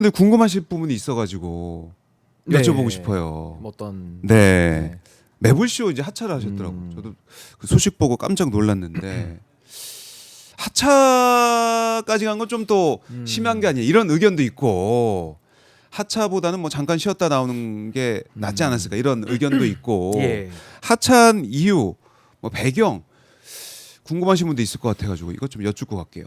근데 궁금하실 부분이 있어가지고 네. 여쭤보고 싶어요. 뭐 어떤 네. 매불쇼 이제 하차를 하셨더라고. 저도 그 소식 보고 깜짝 놀랐는데 하차까지 간 건 좀 또 심한 게 아니에요. 이런 의견도 있고 하차보다는 뭐 잠깐 쉬었다 나오는 게 낫지 않았을까 이런 의견도 있고 예. 하차한 이유, 뭐 배경 궁금하신 분도 있을 것 같아가지고 이것 좀 여쭙고 갈게요.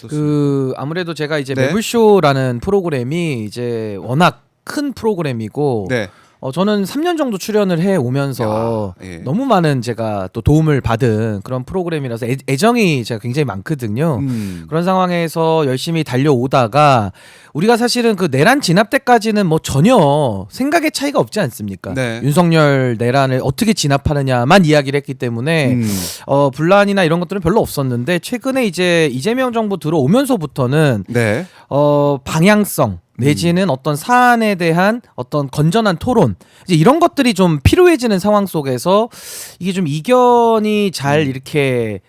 그 아무래도 제가 이제 네. 매불쇼라는 프로그램이 이제 워낙 큰 프로그램이고 네. 저는 3년 정도 출연을 해 오면서 야, 예. 너무 많은 제가 또 도움을 받은 그런 프로그램이라서 애정이 제가 굉장히 많거든요. 그런 상황에서 열심히 달려오다가 우리가 사실은 그 내란 진압 때까지는 뭐 전혀 생각의 차이가 없지 않습니까? 네. 윤석열 내란을 어떻게 진압하느냐만 이야기를 했기 때문에 분란이나 이런 것들은 별로 없었는데 최근에 이제 이재명 정부 들어오면서부터는 네. 방향성 내지는 어떤 사안에 대한 어떤 건전한 토론 이제 이런 것들이 좀 필요해지는 상황 속에서 이게 좀 이견이 잘 이렇게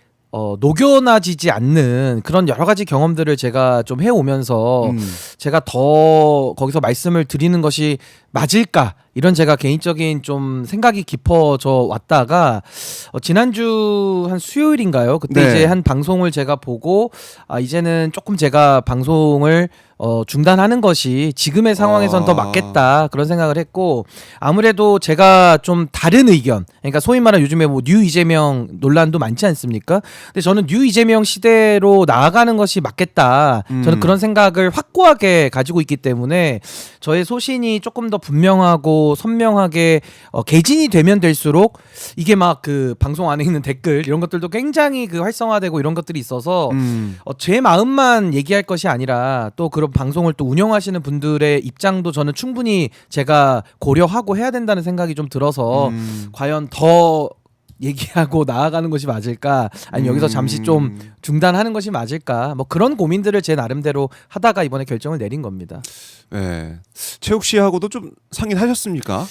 녹여나지지 않는 그런 여러 가지 경험들을 제가 좀 해오면서 제가 더 거기서 말씀을 드리는 것이 맞을까 이런 제가 개인적인 좀 생각이 깊어져 왔다가 지난주 한 수요일인가요? 그때 네. 이제 한 방송을 제가 보고 이제는 조금 제가 방송을 중단하는 것이 지금의 상황에선 더 맞겠다 그런 생각을 했고 아무래도 제가 좀 다른 의견 그러니까 소위 말하는 요즘에 뭐 뉴 이재명 논란도 많지 않습니까? 근데 저는 뉴 이재명 시대로 나아가는 것이 맞겠다 저는 그런 생각을 확고하게 가지고 있기 때문에 저의 소신이 조금 더 분명하고 선명하게 개진이 되면 될수록 이게 막 그 방송 안에 있는 댓글 이런 것들도 굉장히 그 활성화되고 이런 것들이 있어서 제 마음만 얘기할 것이 아니라 또 그런 방송을 또 운영하시는 분들의 입장도 저는 충분히 제가 고려하고 해야 된다는 생각이 좀 들어서 과연 더 얘기하고 나아가는 것이 맞을까 아니면 여기서 잠시 좀 중단하는 것이 맞을까 뭐 그런 고민들을 제 나름대로 하다가 이번에 결정을 내린 겁니다. 네. 최욱 씨하고도 좀 상의하셨습니까?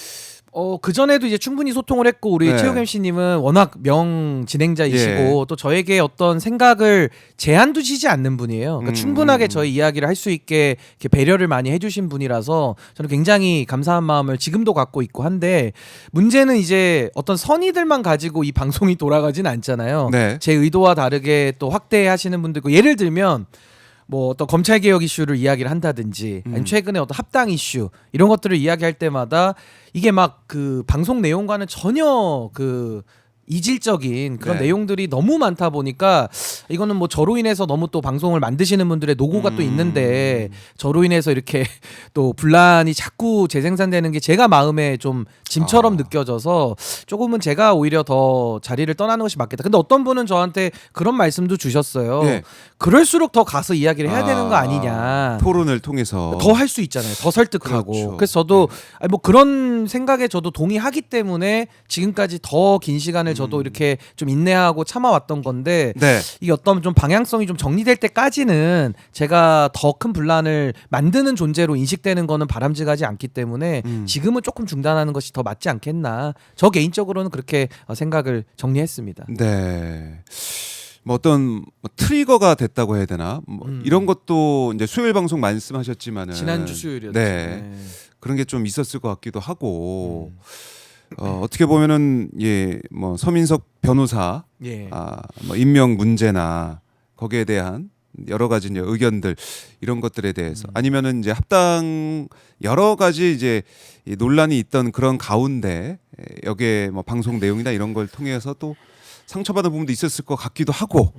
그 전에도 이제 충분히 소통을 했고 우리 네. 최욱 MC님은 워낙 명 진행자이시고 예. 또 저에게 어떤 생각을 제한 두시지 않는 분이에요. 그러니까 충분하게 저희 이야기를 할 수 있게 이렇게 배려를 많이 해주신 분이라서 저는 굉장히 감사한 마음을 지금도 갖고 있고 한데 문제는 이제 어떤 선의들만 가지고 이 방송이 돌아가진 않잖아요. 네. 제 의도와 다르게 또 확대하시는 분도 있고 예를 들면 뭐 어떤 검찰 개혁 이슈를 이야기를 한다든지 아니면 최근에 어떤 합당 이슈 이런 것들을 이야기할 때마다 이게 막 그 방송 내용과는 전혀 그 이질적인 그런 네. 내용들이 너무 많다 보니까 이거는 뭐 저로 인해서 너무 또 방송을 만드시는 분들의 노고가 또 있는데 저로 인해서 이렇게 또 분란이 자꾸 재생산되는 게 제가 마음에 좀 짐처럼 느껴져서 조금은 제가 오히려 더 자리를 떠나는 것이 맞겠다. 근데 어떤 분은 저한테 그런 말씀도 주셨어요. 예. 그럴수록 더 가서 이야기를 해야 되는 거 아니냐. 토론을 통해서 더 할 수 있잖아요. 더 설득하고. 그렇죠. 그래서 저도 뭐 그런 생각에 저도 동의하기 때문에 지금까지 더 긴 시간을 저도 이렇게 좀 인내하고 참아왔던 건데 네. 이게 어떤 좀 방향성이 좀 정리될 때까지는 제가 더 큰 분란을 만드는 존재로 인식되는 거는 바람직하지 않기 때문에 지금은 조금 중단하는 것이 더 맞지 않겠나. 저 개인적으로는 그렇게 생각을 정리했습니다. 네. 뭐 어떤 뭐 트리거가 됐다고 해야 되나? 뭐 이런 것도 이제 수요일 방송 말씀하셨지만은 지난주 수요일이었죠. 네. 그런 게 좀 있었을 것 같기도 하고 어떻게 보면은 뭐 서민석 변호사 예. 뭐 임명 문제나 거기에 대한 여러 가지 이제 의견들 이런 것들에 대해서 아니면은 이제 합당 여러 가지 이제 이 논란이 있던 그런 가운데 여기에 뭐 방송 내용이나 이런 걸 통해서 또 상처받은 부분도 있었을 것 같기도 하고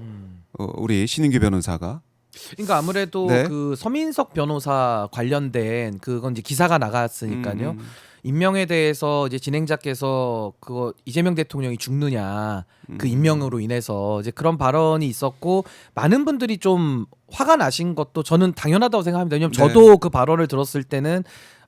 우리 신인규 변호사가 그러니까 아무래도 네. 그 서민석 변호사 관련된 그건 이제 기사가 나갔으니까요. 임명에 대해서 이제 진행자께서 그거 이재명 대통령이 죽느냐 그 임명으로 인해서 이제 그런 발언이 있었고 많은 분들이 좀 화가 나신 것도 저는 당연하다고 생각합니다. 왜냐면 저도 그 발언을 들었을 때는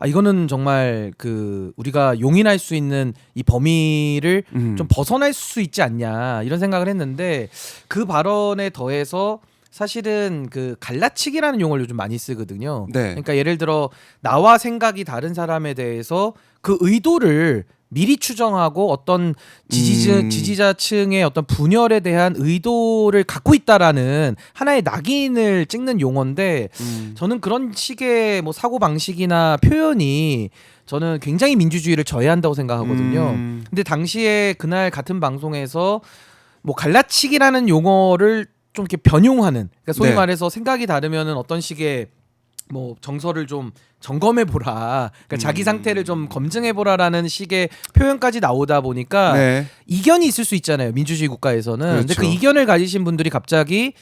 이거는 정말 그 우리가 용인할 수 있는 이 범위를 좀 벗어날 수 있지 않냐 이런 생각을 했는데 그 발언에 더해서 사실은 그 갈라치기라는 용어를 요즘 많이 쓰거든요. 네. 그러니까 예를 들어 나와 생각이 다른 사람에 대해서 그 의도를 미리 추정하고 어떤 지지자층의 어떤 분열에 대한 의도를 갖고 있다라는 하나의 낙인을 찍는 용어인데 저는 그런 식의 뭐 사고 방식이나 표현이 저는 굉장히 민주주의를 저해한다고 생각하거든요. 근데 당시에 그날 같은 방송에서 뭐 갈라치기라는 용어를 좀 이렇게 변용하는, 그러니까 소위 네. 말해서 생각이 다르면은 어떤 식의 뭐 정서를 좀 점검해 보라, 그러니까 자기 상태를 좀 검증해 보라라는 식의 표현까지 나오다 보니까 네. 이견이 있을 수 있잖아요, 민주주의 국가에서는. 근데 그 그렇죠. 이견을 가지신 분들이 갑자기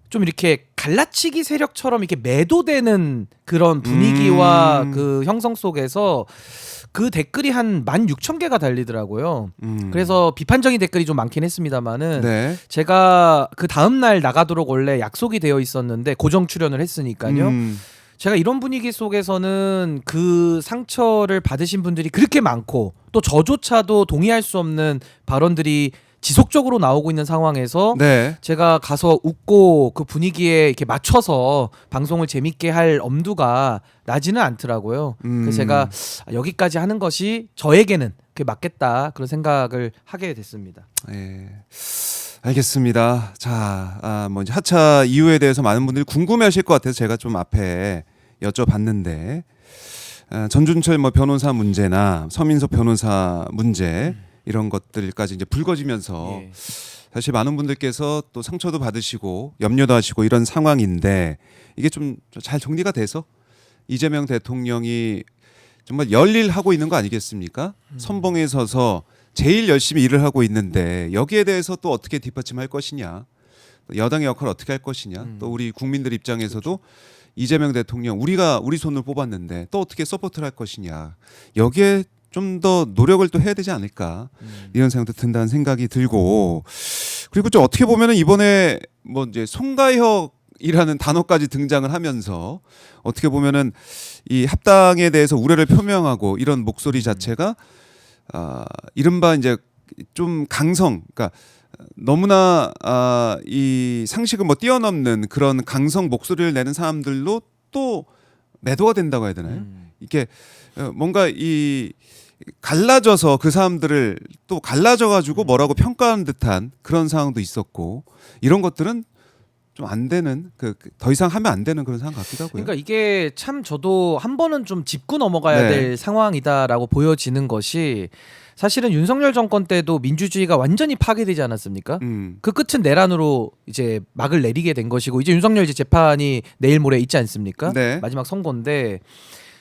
좀 이렇게 갈라치기 세력처럼 이렇게 매도되는 그런 분위기와 그 형성 속에서 그 댓글이 한 16,000개가 달리더라고요. 그래서 비판적인 댓글이 좀 많긴 했습니다만은 네. 제가 그 다음 날 나가도록 원래 약속이 되어 있었는데 고정 출연을 했으니까요. 제가 이런 분위기 속에서는 그 상처를 받으신 분들이 그렇게 많고 또 저조차도 동의할 수 없는 발언들이 지속적으로 나오고 있는 상황에서 네. 제가 가서 웃고 그 분위기에 이렇게 맞춰서 방송을 재밌게 할 엄두가 나지는 않더라고요. 그래서 제가 여기까지 하는 것이 저에게는 그게 맞겠다 그런 생각을 하게 됐습니다. 예. 알겠습니다. 자, 뭐 이제 하차 이유에 대해서 많은 분들이 궁금해하실 것 같아서 제가 좀 앞에 여쭤봤는데 전준철 뭐 변호사 문제나 서민석 변호사 문제 이런 것들까지 이제 불거지면서 예. 사실 많은 분들께서 또 상처도 받으시고 염려도 하시고 이런 상황인데 이게 좀 잘 정리가 돼서 이재명 대통령이 정말 열일하고 있는 거 아니겠습니까? 선봉에 서서 제일 열심히 일을 하고 있는데 여기에 대해서 또 어떻게 뒷받침할 것이냐, 또 여당의 역할을 어떻게 할 것이냐, 또 우리 국민들 입장에서도 이재명 대통령 우리 손을 뽑았는데 또 어떻게 서포트를 할 것이냐, 여기에 좀 더 노력을 또 해야 되지 않을까 이런 생각도 든다는 생각이 들고, 그리고 좀 어떻게 보면은 이번에 뭐 이제 송가혁이라는 단어까지 등장을 하면서 어떻게 보면은 이 합당에 대해서 우려를 표명하고 이런 목소리 자체가 이른바 이제 좀 그러니까 너무나 이 상식을 뭐 뛰어넘는 그런 강성 목소리를 내는 사람들로 또 매도가 된다고 해야 되나요? 이게 뭔가 이 갈라져서 그 사람들을 또 갈라져 가지고 뭐라고 평가하는 듯한 그런 상황도 있었고, 이런 것들은 좀 안 되는 더 이상 하면 안 되는 그런 상황 같기도 하고요. 그러니까 이게 참 저도 한 번은 좀 짚고 넘어가야 네. 될 상황이다라고 보여지는 것이, 사실은 윤석열 정권 때도 민주주의가 완전히 파괴되지 않았습니까? 그 끝은 내란으로 이제 막을 내리게 된 것이고, 이제 윤석열 이제 재판이 내일 모레 있지 않습니까? 네. 마지막 선고인데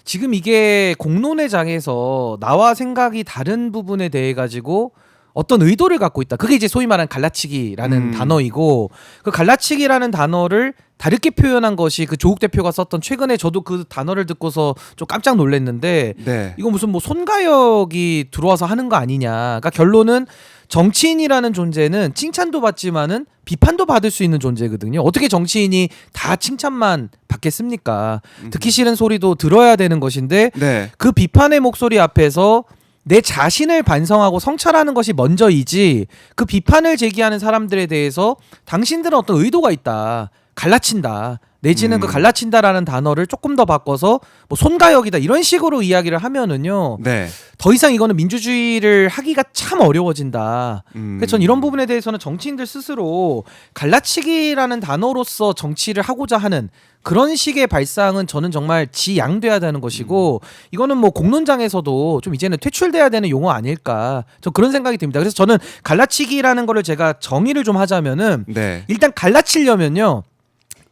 지금 이게 공론의 장에서 나와 생각이 다른 부분에 대해 가지고 어떤 의도를 갖고 있다. 그게 이제 소위 말하는 갈라치기라는 단어이고, 그 갈라치기라는 단어를 다르게 표현한 것이 그 조국 대표가 썼던, 최근에 저도 그 단어를 듣고서 좀 깜짝 놀랐는데 네. 이거 무슨 뭐 손가역이 들어와서 하는 거 아니냐. 그러니까 결론은 정치인이라는 존재는 칭찬도 받지만은 비판도 받을 수 있는 존재거든요. 어떻게 정치인이 다 칭찬만 받겠습니까? 듣기 싫은 소리도 들어야 되는 것인데 네. 그 비판의 목소리 앞에서 내 자신을 반성하고 성찰하는 것이 먼저이지, 그 비판을 제기하는 사람들에 대해서 당신들은 어떤 의도가 있다, 갈라친다, 내지는 그 갈라친다라는 단어를 조금 더 바꿔서 뭐 손가역이다 이런 식으로 이야기를 하면은요, 네. 더 이상 이거는 민주주의를 하기가 참 어려워진다. 그래서 전 이런 부분에 대해서는 정치인들 스스로 갈라치기라는 단어로서 정치를 하고자 하는 그런 식의 발상은 저는 정말 지양돼야 되는 것이고, 이거는 뭐 공론장에서도 좀 이제는 퇴출돼야 되는 용어 아닐까, 저 그런 생각이 듭니다. 그래서 저는 갈라치기라는 거를 제가 정의를 좀 하자면은, 네. 일단 갈라치려면요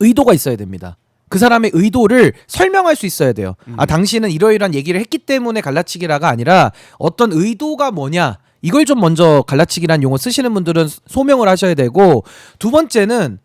의도가 있어야 됩니다. 그 사람의 의도를 설명할 수 있어야 돼요. 당신은 이러이러한 얘기를 했기 때문에 갈라치기라가 아니라 어떤 의도가 뭐냐, 이걸 좀 먼저 갈라치기라는 용어 쓰시는 분들은 소명을 하셔야 되고, 두 번째는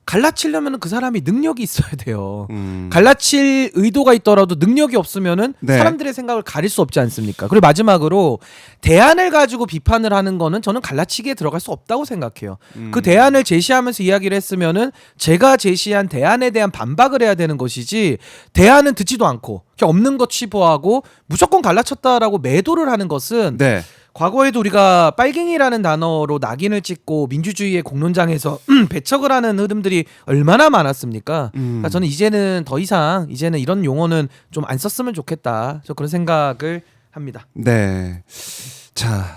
갈라치려면 그 사람이 능력이 있어야 돼요. 갈라칠 의도가 있더라도 능력이 없으면은 네. 사람들의 생각을 가릴 수 없지 않습니까? 그리고 마지막으로 대안을 가지고 비판을 하는 거는 저는 갈라치기에 들어갈 수 없다고 생각해요. 그 대안을 제시하면서 이야기를 했으면은 제가 제시한 대안에 대한 반박을 해야 되는 것이지, 대안은 듣지도 않고 그냥 없는 것 치부하고 무조건 갈라쳤다라고 매도를 하는 것은, 네. 과거에도 우리가 빨갱이라는 단어로 낙인을 찍고 민주주의의 공론장에서 배척을 하는 흐름들이 얼마나 많았습니까? 그러니까 저는 이제는 더 이상 이런 용어는 좀 안 썼으면 좋겠다, 저 그런 생각을 합니다. 네. 자,